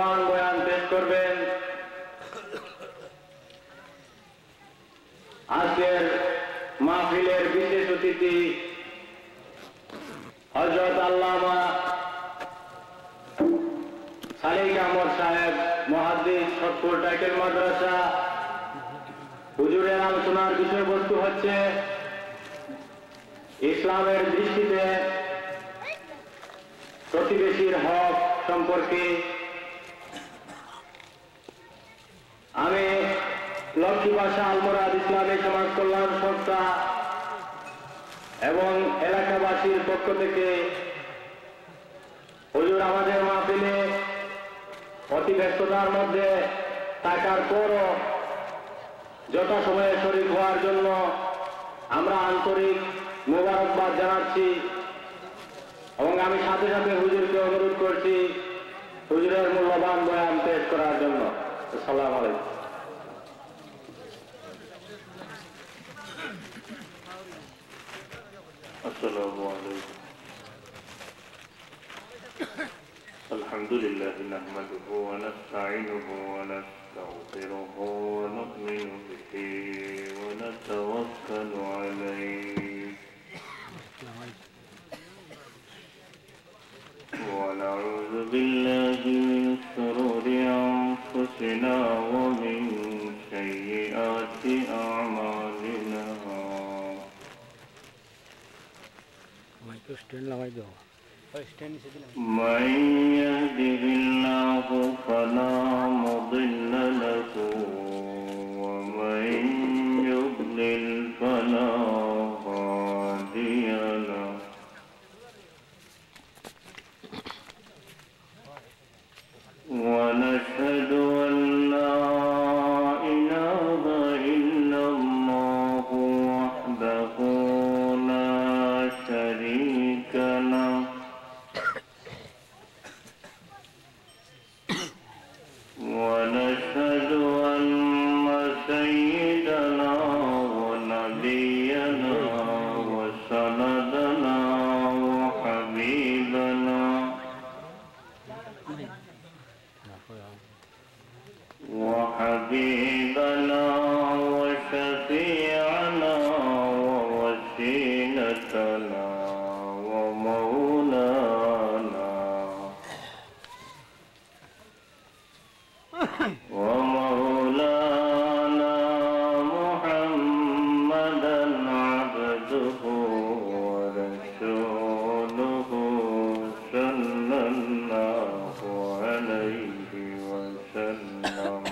মূল্যবান বয়ান পেশ করবেন আজকের মাহফিলের বিশেষ অতিথি হযরত আল্লামা সালেক আহমদ সাহেব, মুহাদ্দিস, সতপুর টাইটেল মাদ্রাসা। হুজুরের আলোচনার বিষয়বস্তু হচ্ছে ইসলামের দৃষ্টিতে প্রতিবেশীর হক সম্পর্কে। আমি লক্ষ্মীবাসা আলমোরাদ ইসলামী সমাজ কল্যাণ সংস্থা এবং এলাকাবাসীর পক্ষ থেকে হুজুর আমাদের মাহফিলে অতি ব্যস্ততার মধ্যে থাকার পরও যথাসময়ে শরীক হওয়ার জন্য আমরা আন্তরিক মোবারকবাদ জানাচ্ছি এবং আমি সাথে সাথে হুজুরকে অনুরোধ করছি হুজুরের মূল্যবান বয়ান পেশ করার জন্য। আসসালামু আলাইকুম। আসসালামু আলাইকুম। আলহামদুলিল্লাহ নাহমাদুহু ওয়া নাস্তাঈনুহু ওয়া নাস্তাগফিরুহু ওয়া নু'মিনু বিহি ওয়া নাতাওয়াক্কালু আলাইহি ওয়া নাউযু বিল্লাহি মিন শুরুরি আনফুসিনা ওয়া মিন সাইয়্যাতি আ'মালিনা। من يهده الله فلا مضل له ومن يضلل فلا هادي له. ونشهد أن لا إله إلا الله وحده لا شريك له ونشهد أن سيدنا ونبينا وسندنا وحبيبنا وشفيعنا ووسيلتنا ومولانا محمدا عبده ورسوله صلى الله عليه وسلم.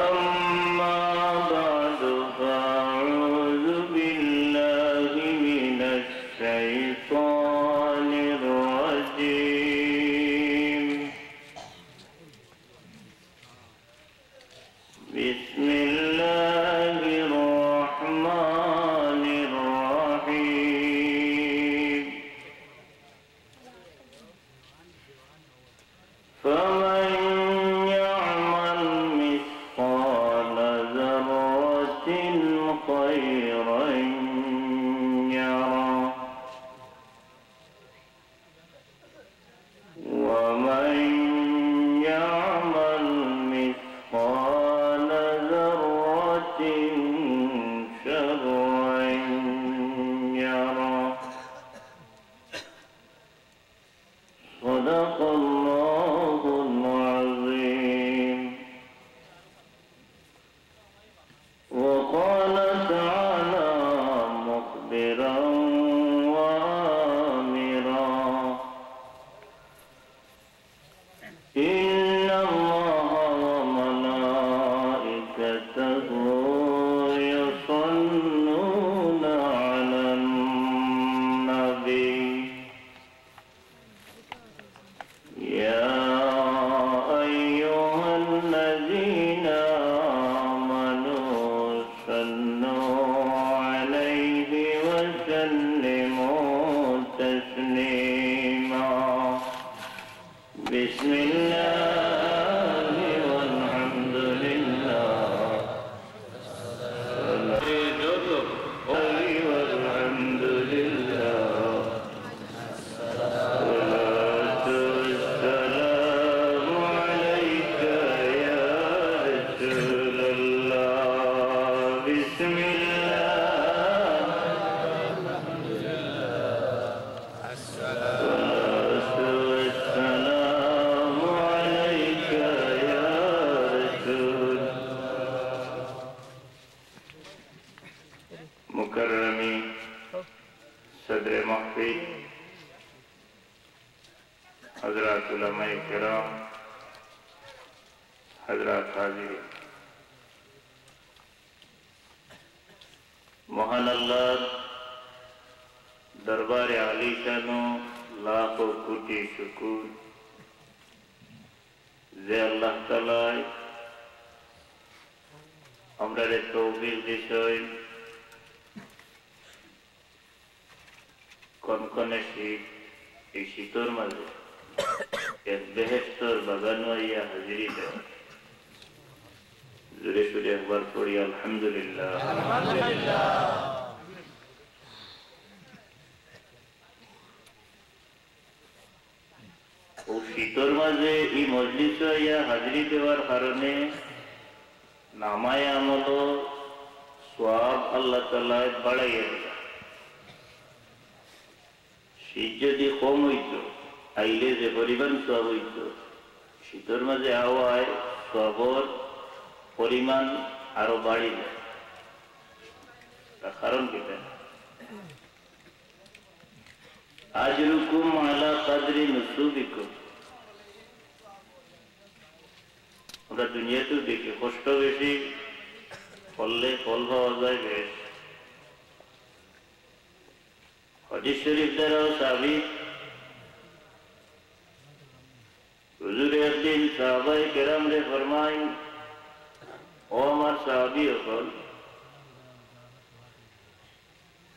أما بعد فأعوذ بالله من الشيطان الرجيم. بسم الله الرحمن الرحيم. فمن يعمل مثقال ذرة خيرا يره ومن يعمل مثقال ذرة شرا يره. صدق الله العظيم. وقال تعالى مخبرا وآمرا إن الله وملائكته يصلون على النبي हजरत उलमाए किराम, हजरत हाजिरीन, महान अल्लाह दरबार आलीशानो लाखों कोटि शुक्र जे अल्लाह ताला हमरे तौफीक दिशोय कनकने शीत এই শীতের মাঝে এক বেহেশতর বাগান হইয়া হাজিরি দেয় জোরে সুরে একবার পড়ি আলহামদুলিল্লাহ আলহামদুলিল্লাহ। ও শীতের মাঝে এই মজলিস হইয়া হাজিরি দেওয়ার কারণে নামায় আমল সওয়াব আল্লাহ তাআলা বাড়াইয়া দেয়। শীত যদি কম হইত আইলে যে পরিমাণ সওয়াব হইত শীতের মাঝে আওয়ায় সওয়াবের পরিমাণ আরো বাড়ি যায়। তার কারণ কিটা আজরুকুম আলা কাদরি নুসুবিকুম। আমরা দুনিয়াতেও দেখি কষ্ট বেশি ফললে ফল পাওয়া যায় বেশ। হাদিস শরীফ দ্বারাও সাবিত হুজুর একদিন সাহাবায়ে কেরামরে ফরমায় ও আমার সাহাবী হল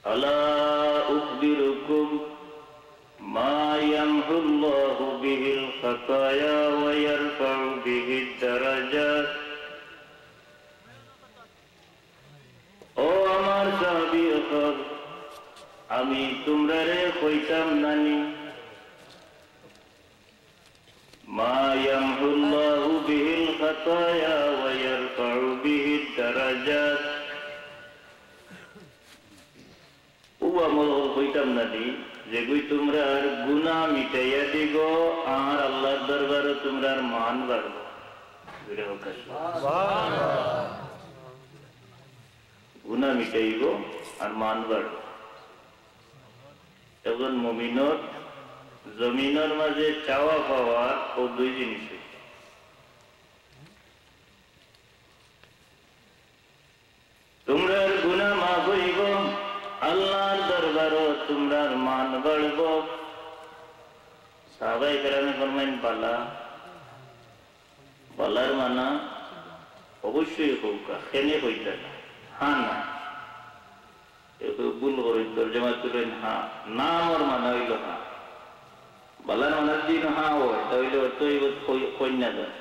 আলা উখবিরুকুম মা ইয়ামহুল্লাহু বিহিল খাতায়া ওয়া ইয়ারফাউ বিহিদ দারাজাত। ও আমার সাহাবী হল আমি তোমরারে কইতাম নানি মা ইয়ামহুল্লাহু বিহিল খাতায়া ওয়া ইয়ারফাউ বিহিদ দারাজাত। ও আমল কইতাম নানি যেগুই তোমরার গুনাহ মিটাইয়া দিগো আর আল্লাহর দরবারে তোমরার মান বাড়বো। সুবহানাল্লাহ। গুনাহ মিটাইগো আর মান বাড়বো। এখন মুমিনের জমিনের মাঝে চাওয়া পাওয়া ও দুই জিনিস। তোমরার গুনাহ মাফ হইব আল্লাহর দরবারও তোমরার মান বাড়ব। সাহাবায়ে কেরামে ফরমাইন বালা বালার মানা অবশ্যই হোক খেনে হইতে হ্যাঁ না ভুল করেন তর্জমা করেন হ্যাঁ না আমার মানা হইল হ্যাঁ বালার মানার দিন হ্যাঁ হয় তাহলে অর্থ কন্যা দেন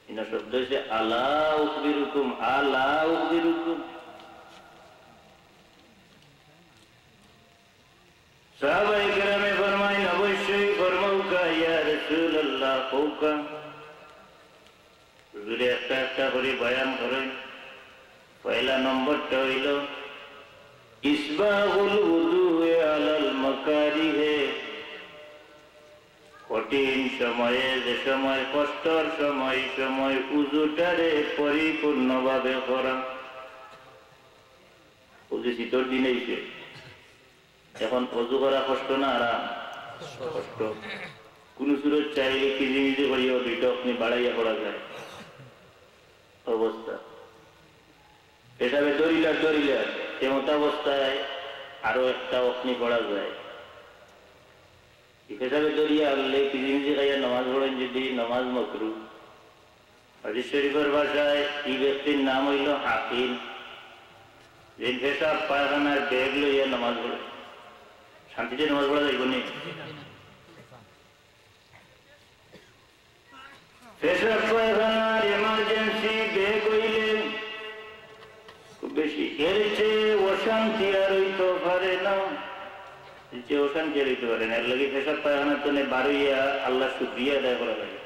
ইনা শব্দ হচ্ছে আলা উখবিরুকুম আলা উখবিরুকুম। সাহাবায়ে কেরামে ফরমাইন অবশ্যই ফরমাউকা ইয়া রাসূলুল্লাহ কওকা। হুজুরে একটা একটা করে বয়ান করেন। পয়লা নম্বরটা হইল ইসবাগুল উযুয়ে আলাল মাকারিহে। কঠিন সময়ে যে সময় কষ্টর সময় উযুটারে পরিপূর্ণভাবে করা। ওই শীতের দিন এসে এখন অজু করা কষ্ট না আরাম কষ্ট। কোন সুরত চাইলে কিজিমিজি করিয়া দুইটা আপনি বাড়াইয়া করা যায় অবস্থা। এটাবে দরিলা এমত অবস্থায় আরো একটা অগ্নি পড়া যায়। হিসাবে দরিয়া আনলে কিজিমিজি খাইয়া নামাজ পড়েন যদি নামাজ মকরু। হাদিস শরীফের ভাষায় এই ব্যক্তির নাম হইল হাকিম যে পেশাব পায়খানার ব্যাগ লইয়া নামাজ পড়ে। শান্তিতে নামাজ পড়া যাইব নি? পেশাব পায়খানার এমার্জেন্সি ব্যাগ হইলে খুব বেশি এর চেয়ে অশান্তি আর হইতে পারে না। যে অশান্তি আর হইতে পারে না। এর লাগে পেশাব পায়খানার জন্য বারইয়া আল্লাহ শুকরিয়া আদায় করা লাগে।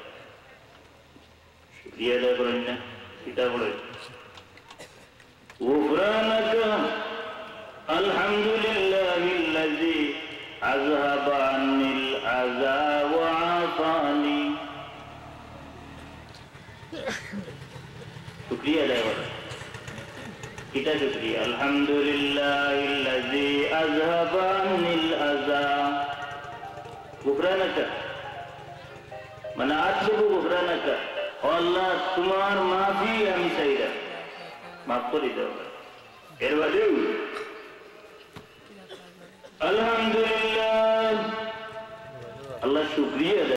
শুকরিয়া আদায় করেন না সেটা বলে গুফরানাকা আলহামদুলিল্লাহিল্লাযী আযহাবা আন্নিল আযা ওয়া আফানি। শুকরিয়া আদায় করা এটা শুকরিয়া। আলহামদুলিল্লাহিল্লাযী আযহাবা আন্নিল আযা গুফরানাকা মানে আতলুবু গুফরানাকা, ও আল্লাহ তোমার মাফি আমি চাইরা, মাফ করে দাও। এর বাদেও আলহামদুলিল্লাহ, আল্লাহ শুকরিয়া।